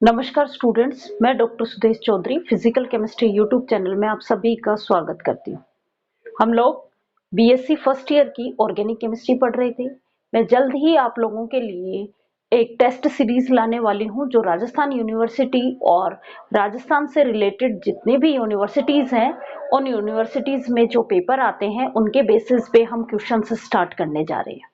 नमस्कार स्टूडेंट्स, मैं doctor Sudesh Chaudhary physical chemistry YouTube channel में आप सभी का स्वागत करती हूँ। हम लोग बीएससी फर्स्ट ईयर की ऑर्गेनिक केमिस्ट्री पढ़ रहे थे। मैं जल्द ही आप लोगों के लिए एक टेस्ट सीरीज लाने वाली हूँ जो राजस्थान यूनिवर्सिटी और राजस्थान से रिलेटेड जितने भी यूनिवर्सिटीज हैं उन यूनिवर्सिटीज में जो पेपर आते हैं उनके बेसिस पे हम क्वेश्चन स्टार्ट करने जा रहे हैं।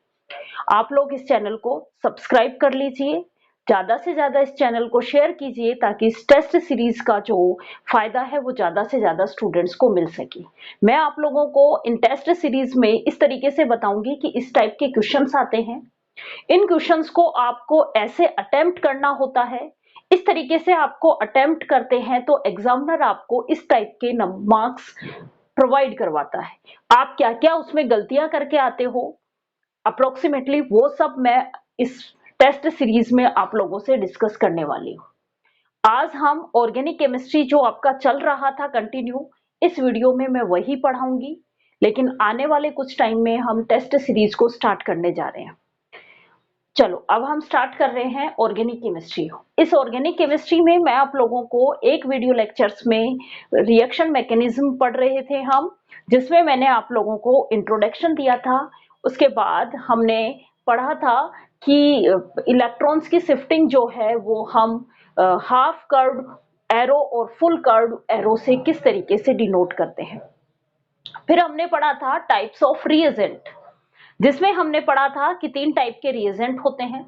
आप लोग इस चैनल को सब्सक्राइब कर लीजिए, ज्यादा से ज्यादा इस चैनल को शेयर कीजिए ताकि इस टेस्ट सीरीज का जो फायदा है वो ज्यादा से ज्यादा स्टूडेंट्स को मिल सके। मैं आप लोगों को इन टेस्ट सीरीज में इस तरीके से बताऊंगी कि इस टाइप के क्वेश्चंस आते हैं, इन क्वेश्चंस को आपको ऐसे अटेम्प्ट करना होता है, इस तरीके से आपको अटेम्प्ट करते हैं तो एग्जामिनर आपको इस टाइप के मार्क्स प्रोवाइड करवाता है। आप क्या क्या उसमें गलतियां करके आते हो अप्रोक्सीमेटली वो सब मैं इस टेस्ट सीरीज में आप लोगों से डिस्कस करने वाली हूँ। आज हम ऑर्गेनिक केमिस्ट्री जो आपका चल रहा था कंटिन्यू, इस वीडियो में मैं वही पढ़ाऊंगी, लेकिन आने वाले कुछ टाइम में हम टेस्ट सीरीज को स्टार्ट करने जा रहे हैं। चलो अब हम स्टार्ट कर रहे हैं ऑर्गेनिक केमिस्ट्री। इस ऑर्गेनिक केमिस्ट्री में मैं आप लोगों को एक वीडियो लेक्चर्स में रिएक्शन मैकेनिज्म पढ़ रहे थे हम, जिसमें मैंने आप लोगों को इंट्रोडक्शन दिया था। उसके बाद हमने पढ़ा था कि इलेक्ट्रॉन्स की शिफ्टिंग जो है वो हम हाफ कर्व एरो और फुल कर्व एरो से किस तरीके से डिनोट करते हैं। फिर हमने पढ़ा था टाइप्स ऑफ रिएजेंट, जिसमें हमने पढ़ा था कि 3 टाइप के रिएजेंट होते हैं,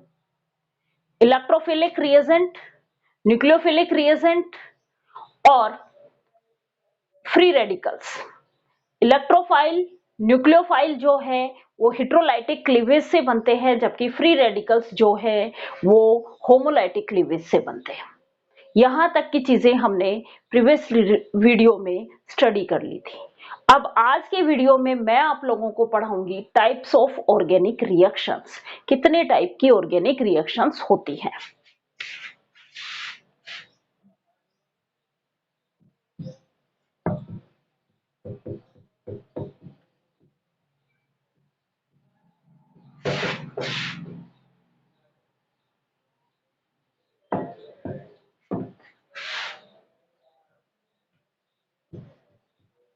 इलेक्ट्रोफिलिक रिएजेंट, न्यूक्लियोफिलिक रिएजेंट और फ्री रेडिकल्स। इलेक्ट्रोफाइल न्यूक्लियोफाइल जो है वो हेटेरोलाइटिक क्लीवेज से बनते हैं, जबकि फ्री रेडिकल्स जो है वो होमोलाइटिक क्लीवेज से बनते हैं। यहां तक की चीजें हमने प्रीवियस वीडियो में स्टडी कर ली थी। अब आज के वीडियो में मैं आप लोगों को पढ़ाऊंगी टाइप्स ऑफ ऑर्गेनिक रिएक्शंस, कितने टाइप की ऑर्गेनिक रिएक्शंस होती हैं।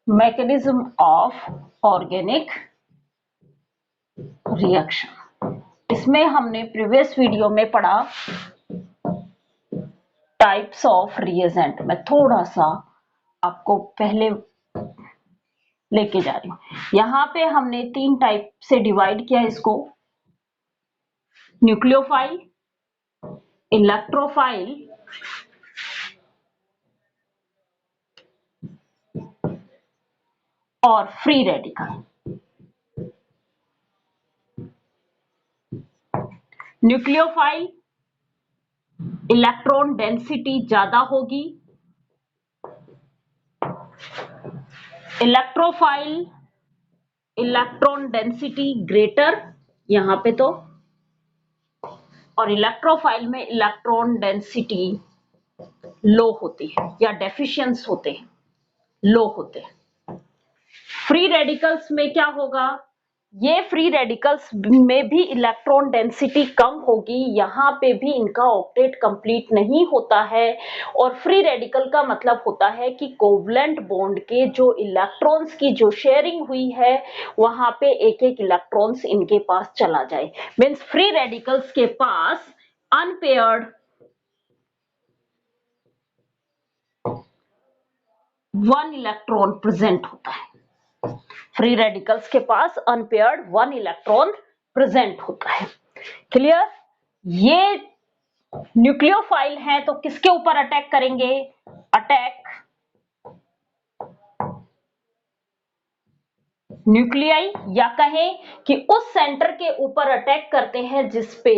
मैकेनिज्म ऑफ ऑर्गेनिक रिएक्शन, इसमें हमने प्रीवियस वीडियो में पढ़ा टाइप्स ऑफ रिएजेंट। मैं थोड़ा सा आपको पहले लेके जा रही हूँ। यहां पे हमने 3 टाइप से डिवाइड किया इसको, न्यूक्लियोफाइल, इलेक्ट्रोफाइल और free radical. Nucleophile electron density ज्यादा होगी, इलेक्ट्रोफाइल इलेक्ट्रॉन डेंसिटी ग्रेटर यहां पे तो, और इलेक्ट्रोफाइल में इलेक्ट्रॉन डेंसिटी लो होती है या डेफिशिएंस होते हैं, लो होते हैं। फ्री रेडिकल्स में क्या होगा, ये फ्री रेडिकल्स में भी इलेक्ट्रॉन डेंसिटी कम होगी, यहां पे भी इनका ऑक्टेट कंप्लीट नहीं होता है। और फ्री रेडिकल का मतलब होता है कि कोवलेंट बॉन्ड के जो इलेक्ट्रॉन्स की जो शेयरिंग हुई है वहां पे एक एक इलेक्ट्रॉन्स इनके पास चला जाए। मींस फ्री रेडिकल्स के पास अनपेयर्ड 1 इलेक्ट्रॉन प्रेजेंट होता है। फ्री रेडिकल्स के पास अनपेयर्ड 1 इलेक्ट्रॉन प्रेजेंट होता है। क्लियर? ये न्यूक्लियोफाइल है तो किसके ऊपर अटैक करेंगे, अटैक न्यूक्लियाई, या कहें कि उस सेंटर के ऊपर अटैक करते हैं जिसपे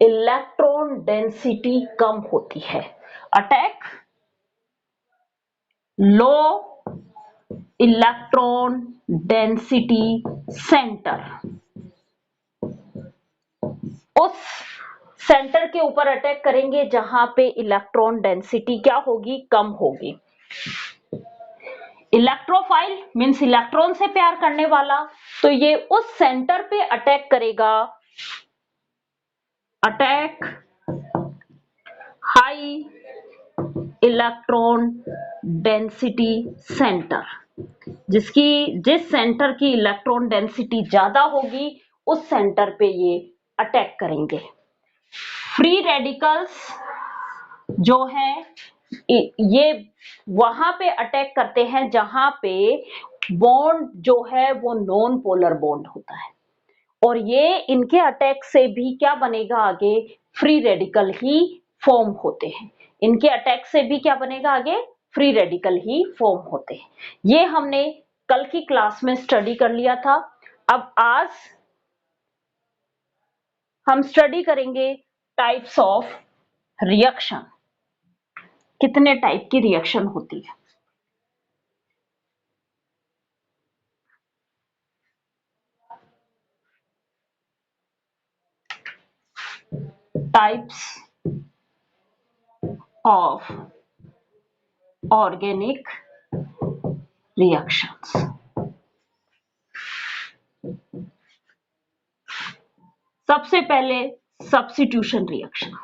इलेक्ट्रॉन डेंसिटी कम होती है। Attack low electron density centre, उस सेंटर के ऊपर अटैक करेंगे जहां पे इलेक्ट्रॉन डेंसिटी क्या होगी, कम होगी। इलेक्ट्रोफाइल मींस इलेक्ट्रॉन से प्यार करने वाला, तो ये उस सेंटर पे अटैक करेगा, attack high electron density centre, जिस सेंटर की इलेक्ट्रॉन डेंसिटी ज्यादा होगी उस सेंटर पे ये अटैक करेंगे। फ्री रेडिकल्स जो है ये वहां पे अटैक करते हैं जहां पे बॉन्ड जो है वो नॉन पोलर बॉन्ड होता है, और ये इनके अटैक से भी क्या बनेगा आगे, फ्री रेडिकल ही फॉर्म होते हैं। इनके अटैक से भी क्या बनेगा आगे, फ्री रेडिकल ही फॉर्म होते हैं। ये हमने कल की क्लास में स्टडी कर लिया था। अब आज हम स्टडी करेंगे टाइप्स ऑफ रिएक्शन, कितने टाइप की रिएक्शन होती है। Types of organic reactions. सबसे पहले सब्स्टिट्यूशन रिएक्शन।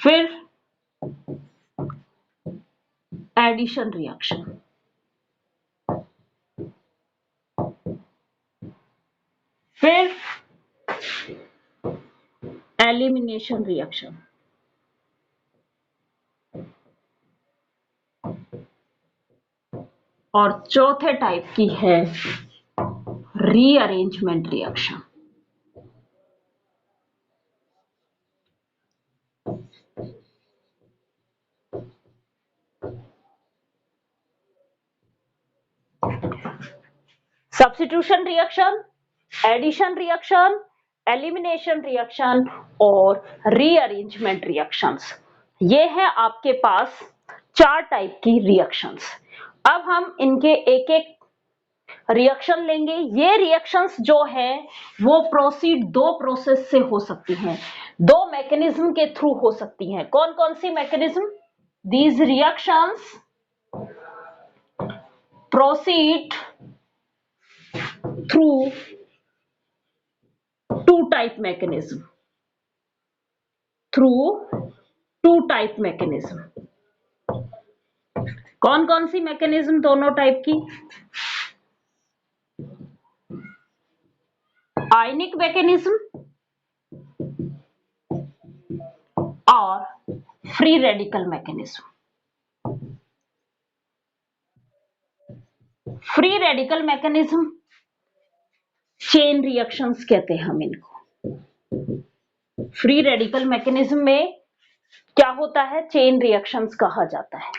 फिर एडिशन रिएक्शन, फिर एलिमिनेशन रिएक्शन, और चौथे टाइप की है rearrangement reaction. Substitution reaction, addition reaction, elimination reaction और रीअरेंजमेंट रिएक्शंस, ये है आपके पास 4 टाइप की रिएक्शंस। अब हम इनके एक एक रिएक्शन लेंगे। ये रिएक्शंस जो है वो प्रोसीड 2 प्रोसेस से हो सकती हैं, 2 मैकेनिज्म के थ्रू हो सकती हैं। कौन कौन सी mechanism? These reactions proceed through 2 type mechanism, through 2 type mechanism. कौन कौन सी मैकेनिज्म दोनों टाइप की? आयनिक मैकेनिज्म और free radical mechanism. Free radical mechanism chain reactions कहते हैं हम इनको। फ्री रेडिकल मैकेनिज्म में क्या होता है, चेन रिएक्शंस कहा जाता है।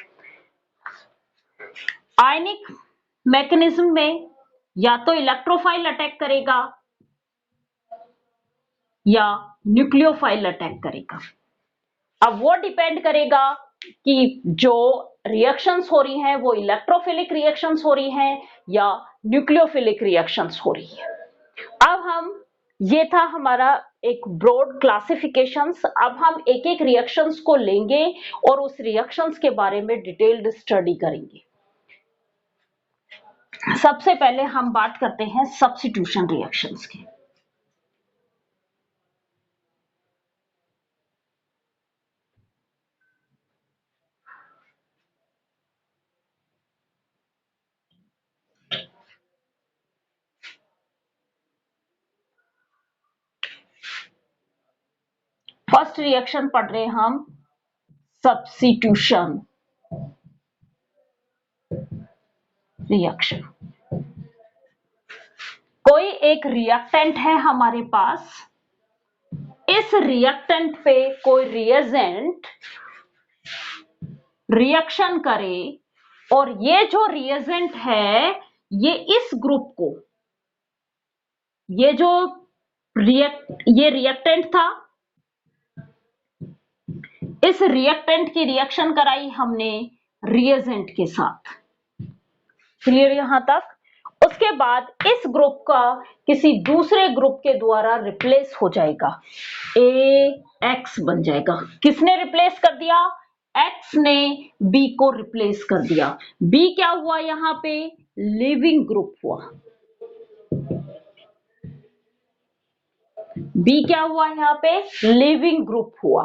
आयनिक मैकेनिज्म में या तो इलेक्ट्रोफाइल अटैक करेगा या न्यूक्लियोफाइल अटैक करेगा। अब वो डिपेंड करेगा कि जो रिएक्शंस हो रही हैं वो इलेक्ट्रोफिलिक रिएक्शंस हो रही हैं या न्यूक्लियोफिलिक रिएक्शंस हो रही है। अब हम, ये था हमारा एक ब्रॉड क्लासिफिकेशंस। अब हम एक एक रिएक्शंस को लेंगे और उस रिएक्शंस के बारे में डिटेल्ड स्टडी करेंगे। सबसे पहले हम बात करते हैं सब्स्टिट्यूशन रिएक्शंस की। फर्स्ट रिएक्शन पढ़ रहे हैं हम, सब्स्टिट्यूशन रिएक्शन। कोई एक रिएक्टेंट है हमारे पास, इस रिएक्टेंट पे कोई रिएजेंट रिएक्शन करे और ये जो रिएजेंट है ये इस ग्रुप को, ये जो ये रिएक्टेंट था, इस रिएक्टेंट की रिएक्शन कराई हमने रिएजेंट के साथ। क्लियर यहां तक? उसके बाद इस ग्रुप का किसी दूसरे ग्रुप के द्वारा रिप्लेस हो जाएगा, AX बन जाएगा। किसने रिप्लेस कर दिया? X ने B को रिप्लेस कर दिया। B क्या हुआ यहां पे? लिविंग ग्रुप हुआ। बी क्या हुआ यहाँ पे? लिविंग ग्रुप हुआ।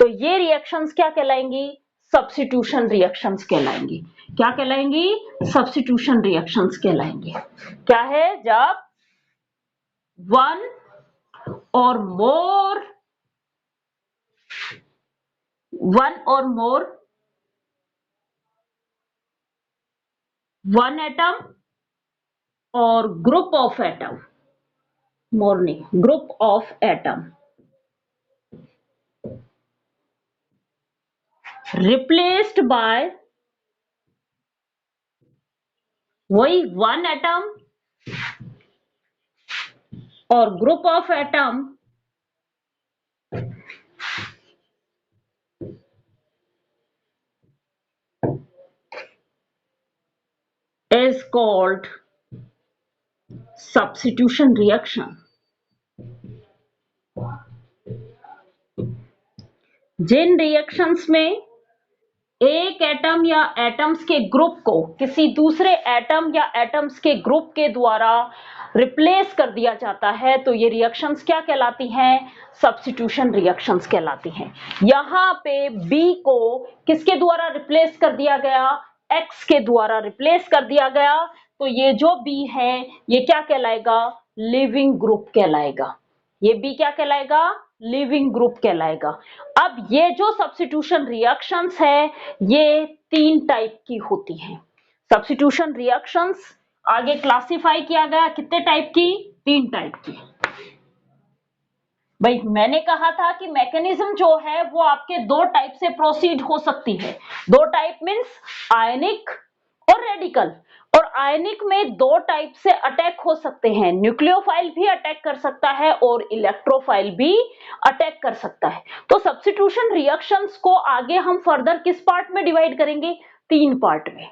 तो ये रिएक्शंस क्या कहलाएंगी? Substitution reactions कहलाएंगी। क्या कहलाएंगी? Substitution reactions कहलाएंगी। क्या है? जब वन और मोर वन एटम और ग्रुप ऑफ एटम, मोर नहीं, group of atom replaced by वही वन एटम और group of atom is called substitution reaction। जिन रिएक्शंस में एक एटम या एटम्स के ग्रुप को किसी दूसरे एटम या एटम्स के ग्रुप के द्वारा रिप्लेस कर दिया जाता है तो ये रिएक्शंस क्या कहलाती हैं? सब्स्टिट्यूशन रिएक्शंस कहलाती हैं। यहाँ पे बी को किसके द्वारा रिप्लेस कर दिया गया? एक्स के द्वारा रिप्लेस कर दिया गया। तो ये जो बी है ये क्या कहलाएगा? लिविंग ग्रुप कहलाएगा। ये बी क्या कहलाएगा? लिविंग ग्रुप कहलाएगा। अब ये जो सब्स्टिट्यूशन रिएक्शंस है ये तीन टाइप की होती हैं। सब्स्टिट्यूशन रिएक्शंस आगे क्लासिफाई किया गया कितने टाइप की? तीन टाइप की। भाई मैंने कहा था कि मैकेनिज्म जो है वो आपके दो टाइप से प्रोसीड हो सकती है। दो टाइप मींस आयनिक और रेडिकल। और आयनिक में दो टाइप से अटैक हो सकते हैं, न्यूक्लियोफाइल भी अटैक कर सकता है और इलेक्ट्रोफाइल भी अटैक कर सकता है। तो सब्स्टिट्यूशन रिएक्शंस को आगे हम फर्दर किस पार्ट में डिवाइड करेंगे? तीन पार्ट में,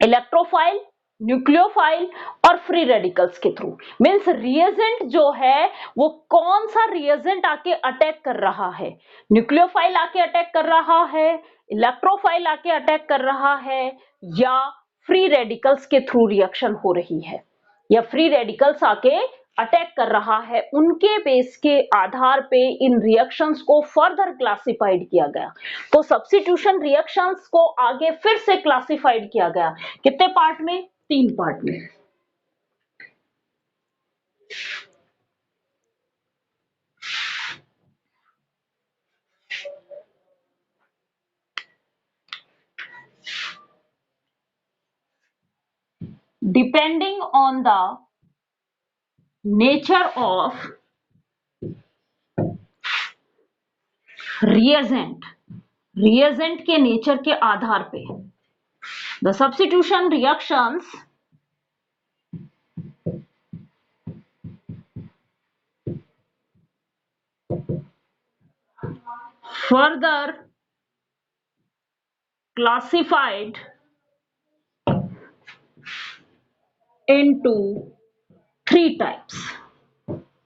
इलेक्ट्रोफाइल, न्यूक्लियोफाइल और फ्री रेडिकल्स के थ्रू। मींस रिएजेंट जो है वो कौन सा रिएजेंट आके अटैक कर रहा है? न्यूक्लियोफाइल आके अटैक कर रहा है, इलेक्ट्रोफाइल आके अटैक कर रहा है, या फ्री रेडिकल्स के थ्रू रिएक्शन हो रही है, या फ्री रेडिकल्स आके अटैक कर रहा है। उनके बेस के आधार पे इन रिएक्शंस को फर्दर क्लासिफाइड किया गया। तो सब्स्टिट्यूशन रिएक्शंस को आगे फिर से क्लासिफाइड किया गया कितने पार्ट में? तीन पार्ट में। Depending on the nature of reagent, reagent के नेचर के आधार पे the substitution reactions further classified into three types.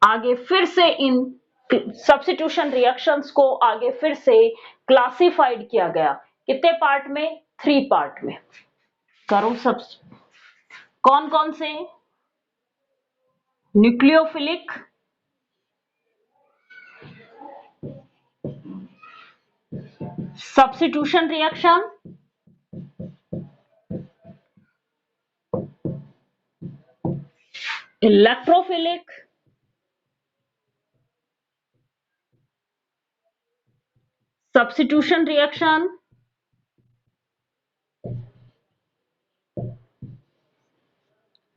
आगे फिर से इन सब्स्टिट्यूशन रिएक्शंस को आगे फिर से क्लासिफाइड किया गया कितने पार्ट में? थ्री पार्ट में। करो सब, कौन कौन से? Nucleophilic, substitution reaction, electrophilic, substitution reaction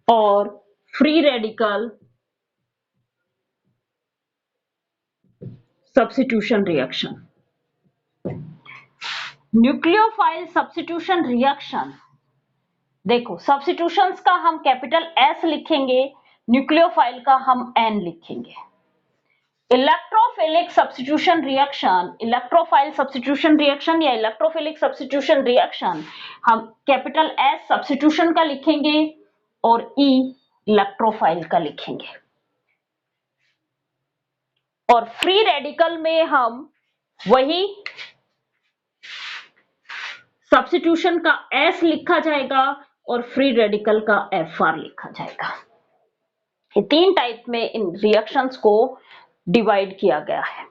और free radical substitution reaction. Nucleophile substitution reaction, देखो सब्स्टिट्यूशंस का हम कैपिटल एस लिखेंगे, न्यूक्लियोफाइल का हम एन लिखेंगे। Electrophilic substitution reaction, electrophile substitution reaction या इलेक्ट्रोफिलिक सब्स्टिट्यूशन रिएक्शन हम कैपिटल एस सब्स्टिट्यूशन का लिखेंगे और ई इलेक्ट्रोफाइल का लिखेंगे। और फ्री रेडिकल में हम वही सब्स्टिट्यूशन का एस लिखा जाएगा और फ्री रेडिकल का FR लिखा जाएगा। ये 3 टाइप में इन रिएक्शंस को डिवाइड किया गया है।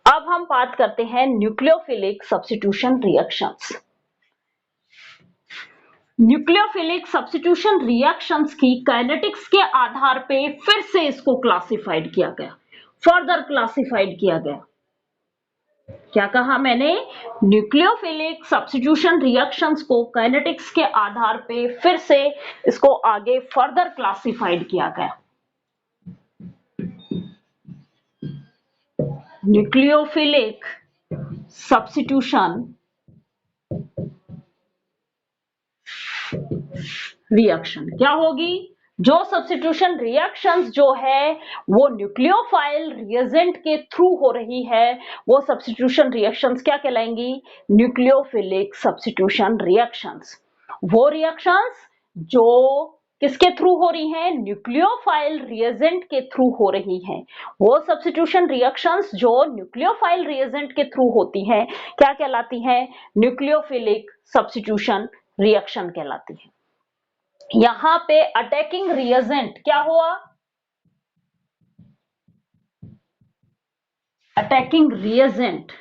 अब हम बात करते हैं nucleophilic substitution reactions. Nucleophilic substitution reactions की काइनेटिक्स के आधार पे फिर से इसको क्लासिफाइड किया गया, फर्दर क्लासिफाइड किया गया। क्या कहा मैंने? न्यूक्लियोफिलिक सब्स्टिट्यूशन रिएक्शंस को काइनेटिक्स के आधार पे फिर से इसको आगे फर्दर क्लासिफाइड किया गया। न्यूक्लियोफिलिक सब्स्टिट्यूशन रिएक्शन क्या होगी? जो सब्स्टिट्यूशन रिएक्शंस जो है वो न्यूक्लियोफाइल रिएजेंट के थ्रू हो रही है, वो सब्स्टिट्यूशन रिएक्शंस क्या कहलाएंगी? Nucleophilic substitution reactions. वो रिएक्शंस जो किसके थ्रू हो रही हैं? न्यूक्लियोफाइल रिएजेंट के थ्रू हो रही हैं। वो सब्स्टिट्यूशन रिएक्शंस जो न्यूक्लियोफाइल रिएजेंट के थ्रू होती हैं क्या कहलाती हैं? न्यूक्लियोफिलिक सब्स्टिट्यूशन रिएक्शन कहलाती है। यहां पे अटैकिंग रिएजेंट क्या हुआ? अटैकिंग रिएजेंट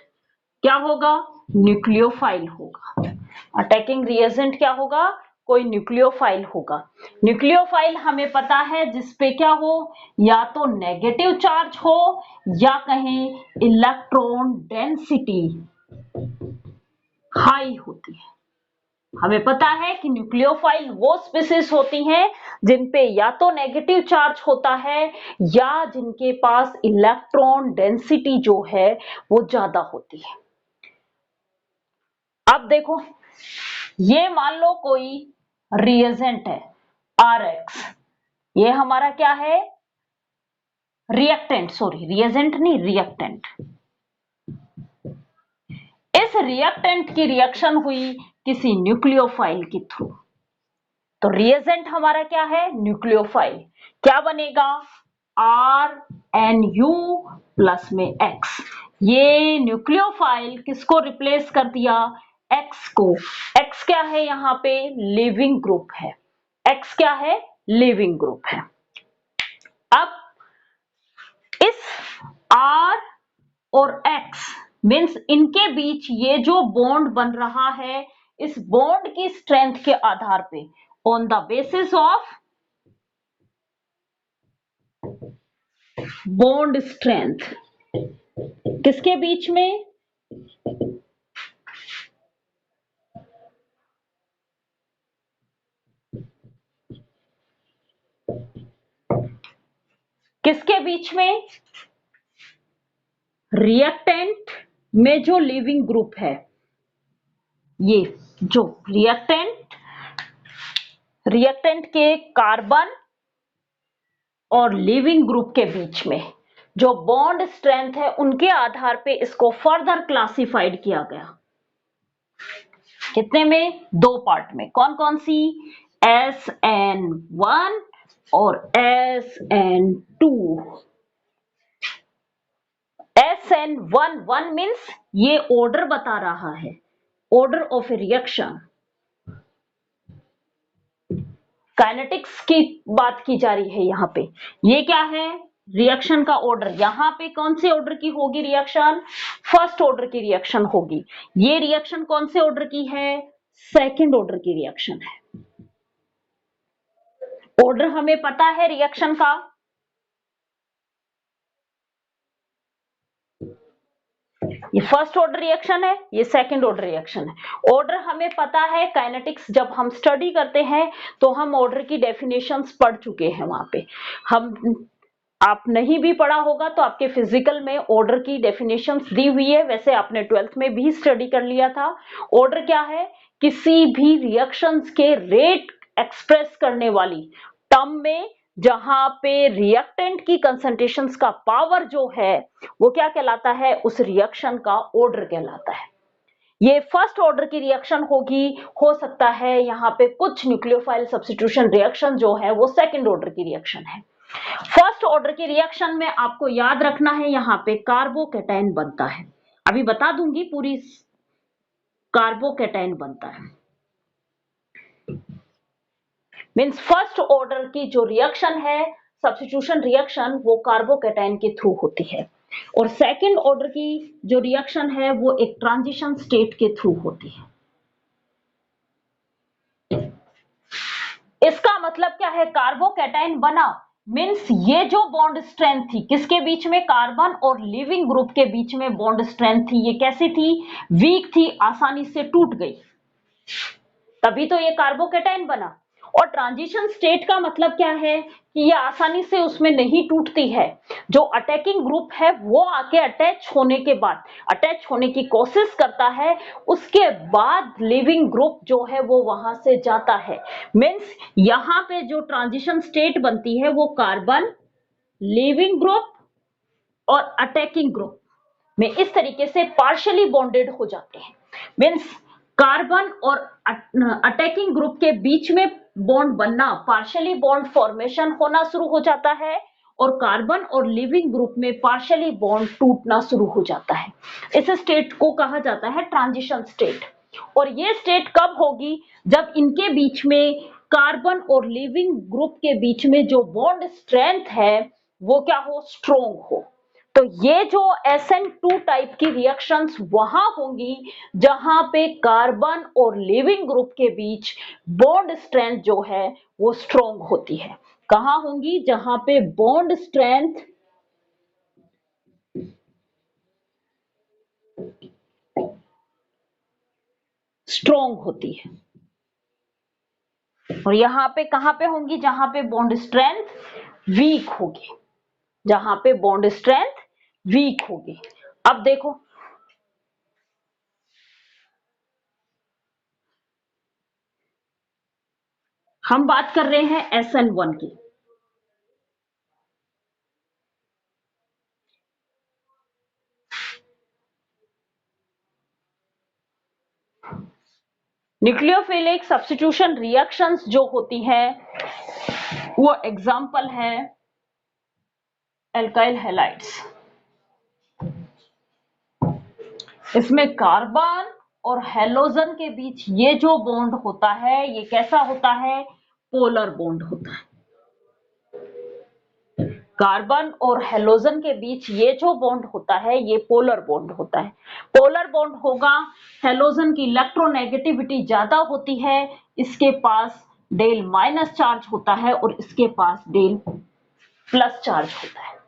क्या होगा? न्यूक्लियोफाइल होगा। अटैकिंग रिएजेंट क्या होगा? कोई न्यूक्लियोफाइल होगा। न्यूक्लियोफाइल हमें पता है जिसपे क्या हो, या तो नेगेटिव चार्ज हो या कहें इलेक्ट्रॉन डेंसिटी हाई होती है। हमें पता है कि न्यूक्लियोफाइल वो स्पीसीज होती हैं जिनपे या तो नेगेटिव चार्ज होता है या जिनके पास इलेक्ट्रॉन डेंसिटी जो है वो ज्यादा होती है। अब देखो, ये मान लो कोई रिएजेंट है RX, ये हमारा क्या है? रिएक्टेंट, सॉरी रिएजेंट नहीं, रिएक्टेंट। इस रिएक्टेंट की रिएक्शन हुई किसी न्यूक्लियोफाइल के थ्रू, तो रिएजेंट हमारा क्या है? न्यूक्लियोफाइल। क्या बनेगा? RNU प्लस में X। ये न्यूक्लियोफाइल किसको रिप्लेस कर दिया? X को। X क्या है? यहाँ पे लिविंग ग्रुप है। X क्या है? लिविंग ग्रुप है। अब इस R और X मीन्स इनके बीच ये जो बॉन्ड बन रहा है, इस बॉन्ड की स्ट्रेंथ के आधार पे, on the basis of bond strength, किसके बीच में? किसके बीच में? रिएक्टेंट में जो लिविंग ग्रुप है, ये जो रिएक्टेंट के कार्बन और लिविंग ग्रुप के बीच में जो बॉन्ड स्ट्रेंथ है, उनके आधार पे इसको फर्दर क्लासिफाइड किया गया। कितने में? 2 पार्ट में। कौन कौन सी? SN1 और SN2। SN1 मीन्स ये ऑर्डर बता रहा है, order of A reaction. Kinetics की बात की जा रही है यहां पे। ये क्या है? रिएक्शन का ऑर्डर। यहां पे कौन से ऑर्डर की होगी रिएक्शन? फर्स्ट ऑर्डर की रिएक्शन होगी। ये रिएक्शन कौन से ऑर्डर की है? सेकंड ऑर्डर की रिएक्शन है। ऑर्डर हमें पता है रिएक्शन का, ये फर्स्ट ऑर्डर रिएक्शन है, ये सेकंड ऑर्डर रिएक्शन है। ऑर्डर हमें पता है। काइनेटिक्स जब हम स्टडी करते हैं तो हम ऑर्डर की डेफिनेशंस पढ़ चुके हैं वहां पे। हम आप नहीं भी पढ़ा होगा तो आपके फिजिकल में ऑर्डर की डेफिनेशंस दी हुई है, वैसे आपने 12th में भी स्टडी कर लिया था। ऑर्डर क्या है? किसी भी रिएक्शंस के रेट एक्सप्रेस करने वाली टर्म में जहां पे रिएक्टेंट की कंसंट्रेशंस का पावर जो है वो क्या कहलाता है? उस रिएक्शन का ऑर्डर कहलाता है। ये फर्स्ट ऑर्डर की रिएक्शन होगी। हो सकता है यहाँ पे कुछ न्यूक्लियोफाइल सब्स्टिट्यूशन रिएक्शन जो है वो सेकंड ऑर्डर की रिएक्शन है। फर्स्ट ऑर्डर की रिएक्शन में आपको याद रखना है यहाँ पे कार्बोकैटायन बनता है। अभी बता दूंगी पूरी। कार्बोकैटायन बनता है। मीन्स फर्स्ट ऑर्डर की जो रिएक्शन है, सब्स्टिट्यूशन रिएक्शन, वो कार्बोकैटायन के थ्रू होती है, और सेकेंड ऑर्डर की जो रिएक्शन है वो एक ट्रांजिशन स्टेट के थ्रू होती है। इसका मतलब क्या है, कार्बोकैटायन बना मीन्स ये जो बॉन्ड स्ट्रेंथ थी किसके बीच में, कार्बन और लिविंग ग्रुप के बीच में बॉन्ड स्ट्रेंथ थी, ये कैसी थी, वीक थी, आसानी से टूट गई, तभी तो ये कार्बोकैटायन बना। और ट्रांजिशन स्टेट का मतलब क्या है कि ये आसानी से उसमें नहीं टूटती है, जो अटैकिंग ग्रुप है वो आके अटैच होने के बाद, अटैच होने की कोशिश करता है, उसके बाद लिविंग ग्रुप जो है वो वहां से जाता है। मीन्स यहां पे जो ट्रांजिशन स्टेट बनती है वो कार्बन, लिविंग ग्रुप और अटैकिंग ग्रुप में इस तरीके से पार्शियली बॉन्डेड हो जाते हैं। मीन्स कार्बन और अटैकिंग ग्रुप के बीच में बॉन्ड बनना, पार्शियली बॉन्ड फॉर्मेशन होना शुरू हो जाता है, और कार्बन और लिविंग ग्रुप में पार्शियली बॉन्ड टूटना शुरू हो जाता है। इस स्टेट को कहा जाता है ट्रांजिशन स्टेट। और ये स्टेट कब होगी, जब इनके बीच में, कार्बन और लिविंग ग्रुप के बीच में जो बॉन्ड स्ट्रेंथ है वो क्या हो, स्ट्रोंग हो। तो ये जो SN2 टाइप की रिएक्शंस वहां होंगी जहां पे कार्बन और लिविंग ग्रुप के बीच बॉन्ड स्ट्रेंथ जो है वो स्ट्रोंग होती है। कहां होंगी, जहां पे बॉन्ड स्ट्रेंथ स्ट्रोंग होती है। और यहां पे कहां पे होंगी, जहां पे बॉन्ड स्ट्रेंथ वीक होगी, जहां पे बॉन्ड स्ट्रेंथ वीक होगी। अब देखो, हम बात कर रहे हैं SN1 की। न्यूक्लियोफिलिक सब्स्टिट्यूशन रिएक्शंस जो होती है वो एग्जाम्पल है एल्काइल हैलाइड्स। इसमें कार्बन और हेलोजन के बीच ये जो बॉन्ड होता है ये कैसा होता है, पोलर बॉन्ड होता है। कार्बन और हेलोजन के बीच ये जो बॉन्ड होता है ये पोलर बॉन्ड होता है। पोलर बॉन्ड होगा, हेलोजन की इलेक्ट्रोनेगेटिविटी ज्यादा होती है, इसके पास डेल माइनस चार्ज होता है और इसके पास डेल प्लस चार्ज होता है।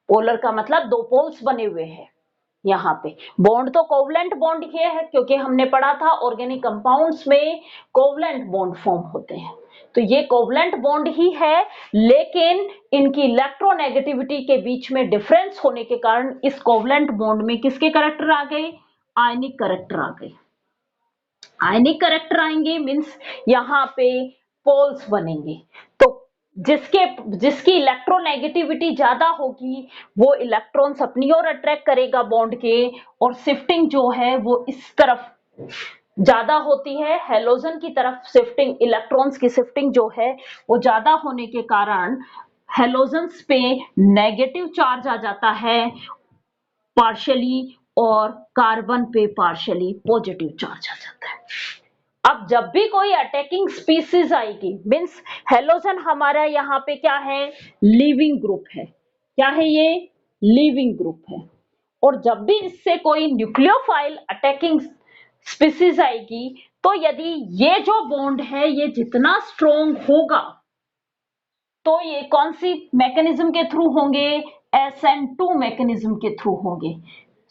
पोलर का मतलब दो पोल्स बने हुए हैं। यहाँ पे बॉन्ड तो कोवलेंट बॉन्ड ये है, क्योंकि हमने पढ़ा था ऑर्गेनिक कंपाउंड्स में कोवलेंट बॉन्ड फॉर्म होते हैं, तो ये कोवलेंट बॉन्ड ही है, लेकिन इनकी इलेक्ट्रोनेगेटिविटी के बीच में डिफरेंस होने के कारण इस कोवलेंट बॉन्ड में किसके करैक्टर आ गए, आयनिक करैक्टर आ गए। आयनिक करैक्टर आएंगे मीन्स यहाँ पे पोल्स बनेंगे, तो जिसकी इलेक्ट्रोनेगेटिविटी ज्यादा होगी वो इलेक्ट्रॉन्स अपनी ओर अट्रैक्ट करेगा बॉन्ड के, और शिफ्टिंग जो है वो इस तरफ ज्यादा होती है, हेलोजन की तरफ शिफ्टिंग, इलेक्ट्रॉन्स की शिफ्टिंग जो है वो ज्यादा होने के कारण हेलोजन्स पे नेगेटिव चार्ज आ जाता है पार्शियली, और कार्बन पे पार्शियली पॉजिटिव चार्ज आ जाता है। अब जब भी कोई अटैकिंग स्पीसीज आएगी, मीन्स हेलोजन हमारा यहाँ पे क्या है, लिविंग ग्रुप है, क्या है ये, लिविंग ग्रुप है। और जब भी इससे कोई न्यूक्लियोफाइल अटैकिंग स्पीसीज आएगी, तो यदि ये जो बॉन्ड है ये जितना स्ट्रोंग होगा, तो ये कौन सी मैकेनिज्म के थ्रू होंगे, SN2 मैकेनिज्म के थ्रू होंगे।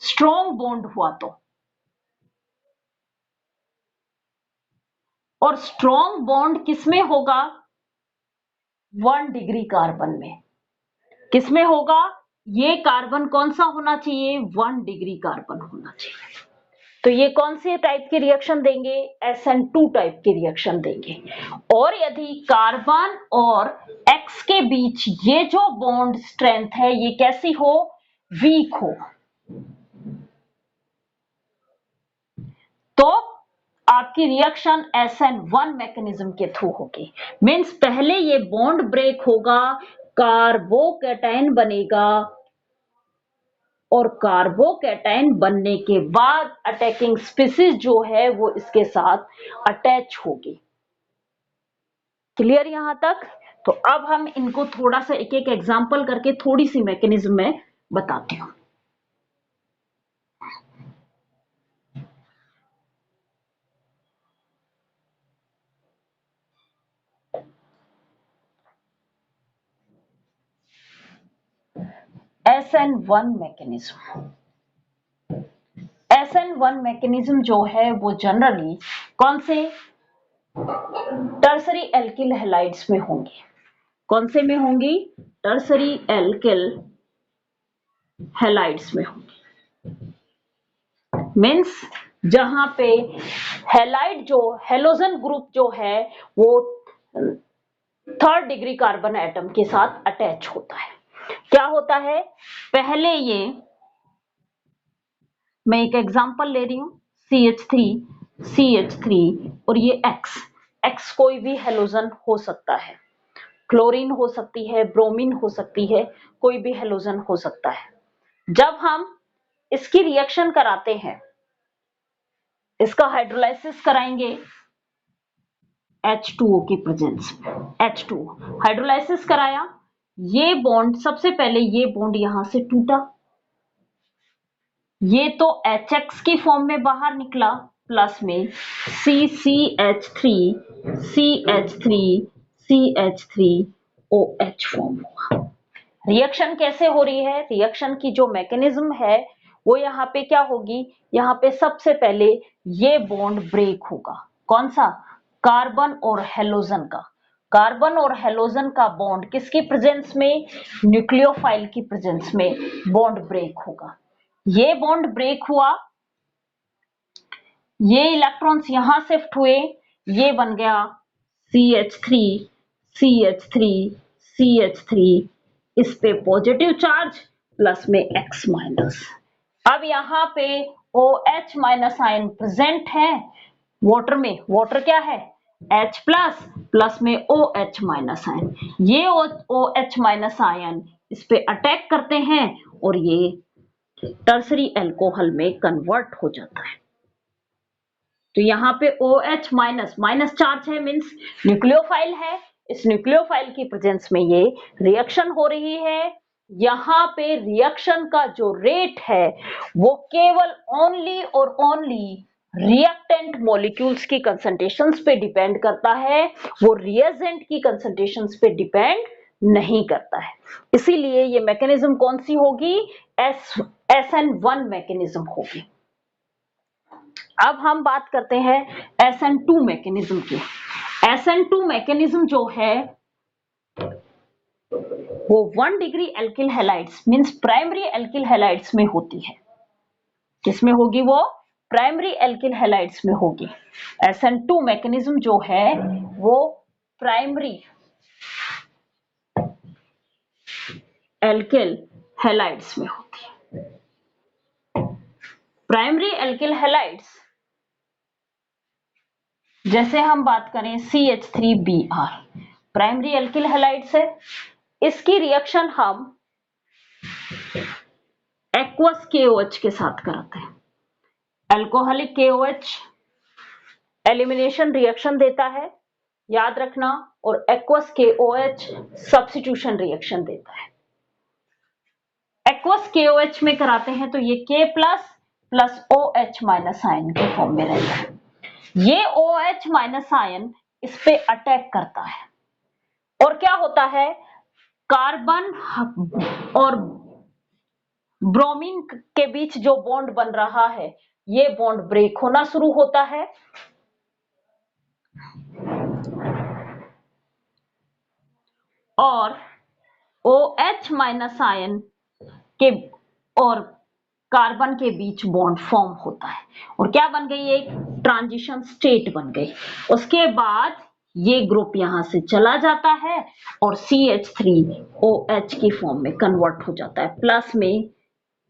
स्ट्रोंग बॉन्ड हुआ तो, और स्ट्रॉन्ग बॉन्ड किसमें होगा, 1 डिग्री कार्बन में। किसमें होगा, ये कार्बन कौन सा होना चाहिए, 1 डिग्री कार्बन होना चाहिए। तो ये कौन से टाइप की रिएक्शन देंगे, SN2 टाइप की रिएक्शन देंगे। और यदि कार्बन और X के बीच ये जो बॉन्ड स्ट्रेंथ है ये कैसी हो, वीक हो, तो आपकी रिएक्शन SN1 मैकेनिज्म के थ्रू होगी। मीन्स पहले ये बॉन्ड ब्रेक होगा, कार्बोकैटायन बनेगा, और कार्बोकैटायन बनने के बाद अटैकिंग स्पीसीज जो है वो इसके साथ अटैच होगी। क्लियर यहां तक? तो अब हम इनको थोड़ा सा एक एक एग्जांपल करके थोड़ी सी मैकेनिज्म में बताती हूँ। SN1 mechanism. SN1 मैकेनिज्म जो है वो जनरली कौन से टर्सरी एल्किल हैलाइड्स में होंगी। कौन से में होंगी? टर्सरी एल्किल हैलाइड्स में होंगी। मीन्स जहां पे हैलाइड जो हेलोजन ग्रुप जो है वो 3rd डिग्री कार्बन एटम के साथ अटैच होता है। क्या होता है? पहले ये, मैं एक एग्जांपल ले रही हूं, CH3 और ये X कोई भी हेलोजन हो सकता है, क्लोरीन हो सकती है, ब्रोमीन हो सकती है, कोई भी हेलोजन हो सकता है। जब हम इसकी रिएक्शन कराते हैं, इसका हाइड्रोलाइसिस कराएंगे H2O की प्रेजेंस में, H2O हाइड्रोलाइसिस कराया, ये बॉन्ड सबसे पहले ये बॉन्ड यहां से टूटा, ये तो HX की फॉर्म में बाहर निकला, प्लस में CH3 फॉर्म हुआ। रिएक्शन कैसे हो रही है? रिएक्शन की जो मैकेनिज्म है वो यहाँ पे क्या होगी? यहाँ पे सबसे पहले ये बॉन्ड ब्रेक होगा। कौन सा? कार्बन और हेलोजन का। कार्बन और हेलोजन का बॉन्ड किसकी प्रेजेंस में? न्यूक्लियोफाइल की प्रेजेंस में बॉन्ड ब्रेक होगा। ये बॉन्ड ब्रेक हुआ, ये इलेक्ट्रॉन्स यहां शिफ्ट हुए, ये बन गया CH3 इस पे पॉजिटिव चार्ज प्लस में X माइनस। अब यहाँ पे OH माइनस आयन प्रेजेंट है वाटर में। वाटर क्या है? H प्लस में OH माइनस आयन। ये OH माइनस आयन इस पे अटैक करते हैं और ये टर्सरी अल्कोहल में कन्वर्ट हो जाता है। तो यहाँ पे OH माइनस चार्ज है, मीन्स न्यूक्लियोफाइल है। इस न्यूक्लियोफाइल की प्रेजेंस में ये रिएक्शन हो रही है। यहाँ पे रिएक्शन का जो रेट है वो केवल ओनली और ओनली रिएक्टेंट मॉलिक्यूल्स की कंसंट्रेशंस पे डिपेंड करता है, वो रिएजेंट की कंसंट्रेशंस पे डिपेंड नहीं करता है। इसीलिए ये मैकेनिज्म कौन सी होगी? SN1 मैकेनिज्म होगी। अब हम बात करते हैं SN2 मैकेनिज्म की। SN2 मैकेनिज्म जो है वो 1 degree alkyl halides means primary alkyl halides में होती है। किसमें होगी वो? प्राइमरी एल्किल हैलाइड्स में होगी। SN2 मैकेनिज्म जो है वो प्राइमरी एल्किल हैलाइड्स में होती है। प्राइमरी एल्किल हैलाइड्स जैसे हम बात करें CH3Br प्राइमरी एल्किल हैलाइड्स है। इसकी रिएक्शन हम एक्वस KOH के साथ कराते हैं। अल्कोहलिक KOH एलिमिनेशन रिएक्शन देता है, याद रखना, और एक्वस KOH सब्स्टिट्यूशन रिएक्शन देता है। एक्वस KOH में कराते हैं तो ये K plus OH minus ion के फॉर्म में रहता है। ये OH माइनस आयन इस पे अटैक करता है और क्या होता है? कार्बन और ब्रोमीन के बीच जो बॉन्ड बन रहा है ये बॉन्ड ब्रेक होना शुरू होता है और OH माइनस आयन के और कार्बन के बीच बॉन्ड फॉर्म होता है और क्या बन गई? एक ट्रांजिशन स्टेट बन गई। उसके बाद ये ग्रुप यहां से चला जाता है और CH3OH की फॉर्म में कन्वर्ट हो जाता है, प्लस में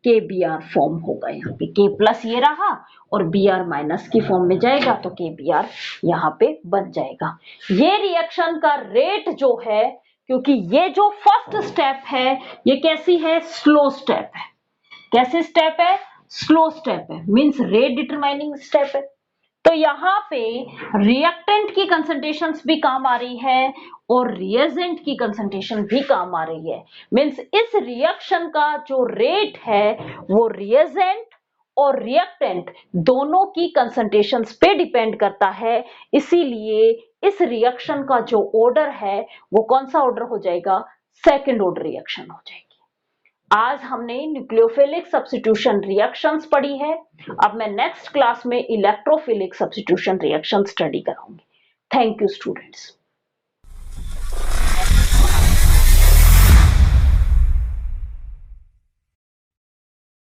KBr फॉर्म होगा। यहाँ पे K प्लस ये रहा और Br माइनस की फॉर्म में जाएगा तो KBr यहाँ पे बन जाएगा। ये रिएक्शन का रेट जो है, क्योंकि ये जो फर्स्ट स्टेप है ये कैसी है? स्लो स्टेप है। कैसे स्टेप है? स्लो स्टेप है, मींस रेट डिटरमाइनिंग स्टेप है। तो यहाँ पे रिएक्टेंट की कंसंट्रेशंस भी काम आ रही है और रिएजेंट की कंसंट्रेशन भी काम आ रही है। मींस इस रिएक्शन का जो रेट है वो रिएजेंट और रिएक्टेंट दोनों की कंसंट्रेशंस पे डिपेंड करता है। इसीलिए इस रिएक्शन का जो ऑर्डर है वो कौन सा ऑर्डर हो जाएगा? सेकंड ऑर्डर रिएक्शन हो जाएगी। आज हमने न्यूक्लियोफिलिक सब्स्टिट्यूशन रिएक्शंस पढ़ी है। अब मैं नेक्स्ट क्लास में इलेक्ट्रोफिलिक सब्स्टिट्यूशन रिएक्शन स्टडी कराऊंगी। Thank you students.